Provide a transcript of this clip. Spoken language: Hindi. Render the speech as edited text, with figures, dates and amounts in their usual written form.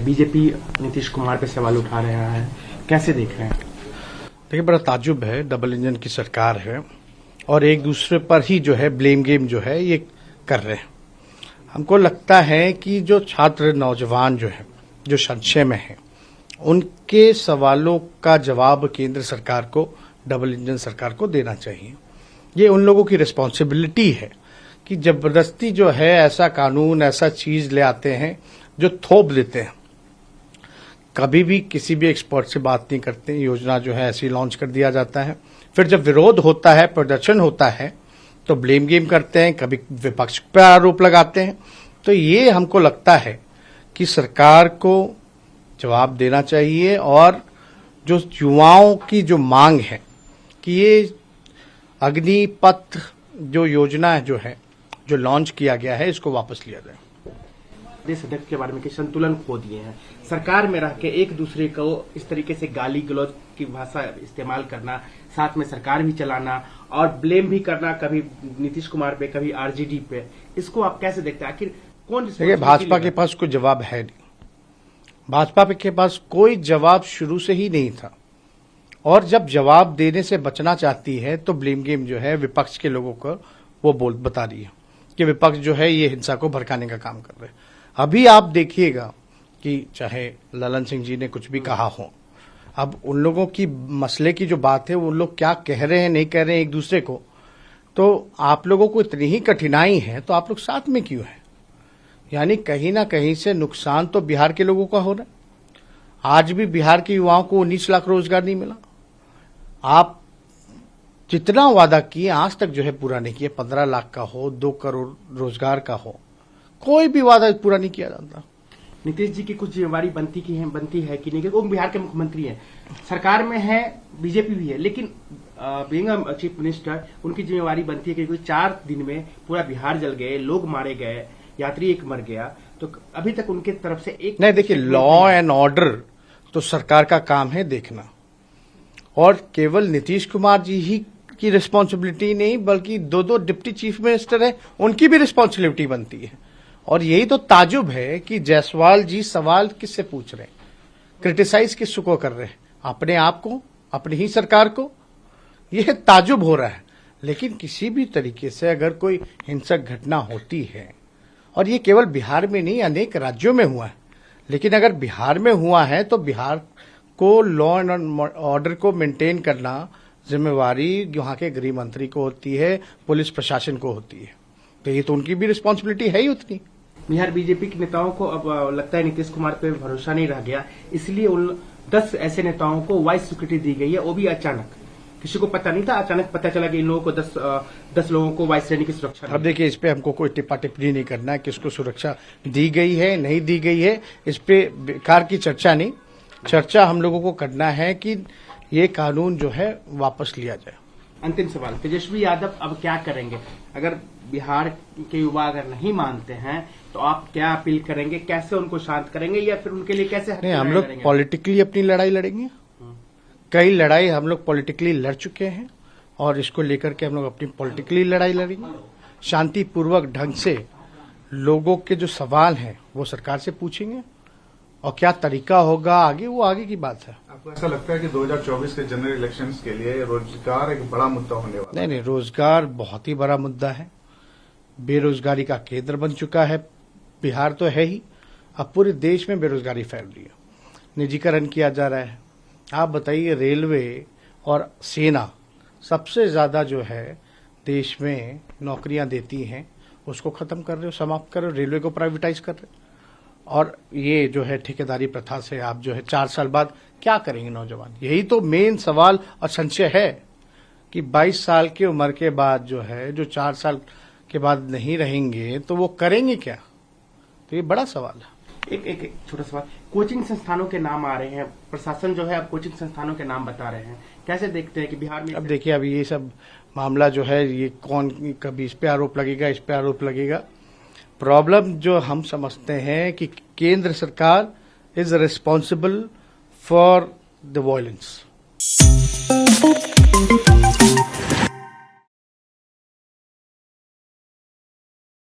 बीजेपी नीतीश कुमार पे सवाल उठा रहा है, कैसे देख रहे हैं? देखिए, बड़ा ताज्जुब है। डबल इंजन की सरकार है और एक दूसरे पर ही जो है ब्लेम गेम जो है ये कर रहे हैं। हमको लगता है कि जो छात्र नौजवान जो है, जो संशय में है, उनके सवालों का जवाब केंद्र सरकार को, डबल इंजन सरकार को देना चाहिए। ये उन लोगों की रिस्पॉन्सिबिलिटी है कि जबरदस्ती जो है ऐसा कानून, ऐसा चीज ले आते हैं जो थोप देते हैं। कभी भी किसी भी एक्सपर्ट से बात नहीं करते, योजना जो है ऐसी लॉन्च कर दिया जाता है। फिर जब विरोध होता है, प्रदर्शन होता है, तो ब्लेम गेम करते हैं, कभी विपक्ष पर आरोप लगाते हैं। तो ये हमको लगता है कि सरकार को जवाब देना चाहिए और जो युवाओं की जो मांग है कि ये अग्निपथ जो योजना जो है, जो लॉन्च किया गया है, इसको वापस लिया जाए। देश अध्यक्ष के बारे में कि संतुलन खो दिए हैं, सरकार में रह के एक दूसरे को इस तरीके से गाली गलौज की भाषा इस्तेमाल करना, साथ में सरकार भी चलाना और ब्लेम भी करना, कभी नीतीश कुमार पे, कभी आरजेडी पे, इसको आप कैसे देखते हैं? आखिर कौन? देखिए, भाजपा के पास कोई जवाब है नहीं। भाजपा के पास कोई जवाब शुरू से ही नहीं था और जब जवाब देने से बचना चाहती है तो ब्लेम गेम जो है विपक्ष के लोगों को वो बता रही है कि विपक्ष जो है ये हिंसा को भड़काने का काम कर रहे हैं। अभी आप देखिएगा कि चाहे ललन सिंह जी ने कुछ भी कहा हो, अब उन लोगों की मसले की जो बात है, वो लोग क्या कह रहे हैं, नहीं कह रहे हैं एक दूसरे को, तो आप लोगों को इतनी ही कठिनाई है तो आप लोग साथ में क्यों है? यानी कहीं ना कहीं से नुकसान तो बिहार के लोगों का हो रहा है। आज भी बिहार के युवाओं को 19 लाख रोजगार नहीं मिला। आप जितना वादा किए आज तक जो है पूरा नहीं किया। 15 लाख का हो, 2 करोड़ रोजगार का हो, कोई भी वादा पूरा नहीं किया जाता। नीतीश जी की कुछ जिम्मेवारी बनती है कि नहीं? वो बिहार के मुख्यमंत्री हैं, सरकार में है, बीजेपी भी है, लेकिन बीइंग अ चीफ मिनिस्टर उनकी जिम्मेवारी बनती है कि 4 दिन में पूरा बिहार जल गए, लोग मारे गए, यात्री एक मर गया, तो अभी तक उनके तरफ से एक नहीं। देखिए, लॉ एंड ऑर्डर तो सरकार का काम है देखना, और केवल नीतीश कुमार जी ही की रिस्पॉन्सिबिलिटी नहीं, बल्कि 2 डिप्टी चीफ मिनिस्टर है, उनकी भी रिस्पॉन्सिबिलिटी बनती है। और यही तो ताजुब है कि जायसवाल जी सवाल किससे पूछ रहे हैं, क्रिटिसाइज किसको कर रहे हैं? अपने आप को, अपनी ही सरकार को। यह ताजुब हो रहा है। लेकिन किसी भी तरीके से अगर कोई हिंसक घटना होती है, और ये केवल बिहार में नहीं, अनेक राज्यों में हुआ है, लेकिन अगर बिहार में हुआ है तो बिहार को लॉ एंड ऑर्डर को मेंटेन करना जिम्मेवारी वहां के गृह मंत्री को होती है, पुलिस प्रशासन को होती है। तो ये तो उनकी भी रिस्पॉन्सिबिलिटी है ही उतनी। बिहार बीजेपी के नेताओं को अब लगता है नीतीश कुमार पे भरोसा नहीं रह गया, इसलिए उन 10 ऐसे नेताओं को वाइस सिक्योरिटी दी गई है, वो भी अचानक, किसी को पता नहीं था, अचानक पता चला कि इन लोगों को 10 लोगों को वाइस श्रेणी की सुरक्षा। अब देखिए, इस पे हमको कोई टिप्पा टिप्पणी नहीं करना है, किसको सुरक्षा दी गई है, नहीं दी गई है, इस पे बेकार की चर्चा नहीं। चर्चा हम लोगों को करना है कि ये कानून जो है वापस लिया जाए। अंतिम सवाल, तेजस्वी यादव अब क्या करेंगे? अगर बिहार के युवा अगर नहीं मानते हैं तो आप क्या अपील करेंगे? कैसे उनको शांत करेंगे, या फिर उनके लिए कैसे? नहीं, हम लोग पॉलिटिकली अपनी लड़ाई लड़ेंगे। कई लड़ाई हम लोग पॉलिटिकली लड़ चुके हैं और इसको लेकर के हम लोग अपनी पॉलिटिकली लड़ाई लड़ेंगे। शांतिपूर्वक ढंग से लोगों के जो सवाल हैं वो सरकार से पूछेंगे, और क्या तरीका होगा आगे, वो आगे की बात है। आपको ऐसा लगता है कि 2024 के जनरल इलेक्शंस के लिए रोजगार एक बड़ा मुद्दा होने वाला है? नहीं, रोजगार बहुत ही बड़ा मुद्दा है। बेरोजगारी का केंद्र बन चुका है बिहार, तो है ही। अब पूरे देश में बेरोजगारी फैल रही है, निजीकरण किया जा रहा है। आप बताइए, रेलवे और सेना सबसे ज्यादा जो है देश में नौकरियां देती हैं, उसको खत्म कर रहे हो, समाप्त कर रहे हो, रेलवे को प्राइवेटाइज कर रहे हो। और ये जो है ठेकेदारी प्रथा से आप जो है 4 साल बाद क्या करेंगे नौजवान? यही तो मेन सवाल और संशय है कि 22 साल की उम्र के बाद जो है, जो 4 साल के बाद नहीं रहेंगे तो वो करेंगे क्या? तो ये बड़ा सवाल है। एक छोटा सवाल, कोचिंग संस्थानों के नाम आ रहे हैं, प्रशासन जो है अब कोचिंग संस्थानों के नाम बता रहे हैं, कैसे देखते हैं कि बिहार में? अब देखिए, अभी ये सब मामला जो है, ये कौन, कभी इस पे आरोप लगेगा, इस पे आरोप लगेगा। प्रॉब्लम जो हम समझते हैं कि केंद्र सरकार is responsible for the violence.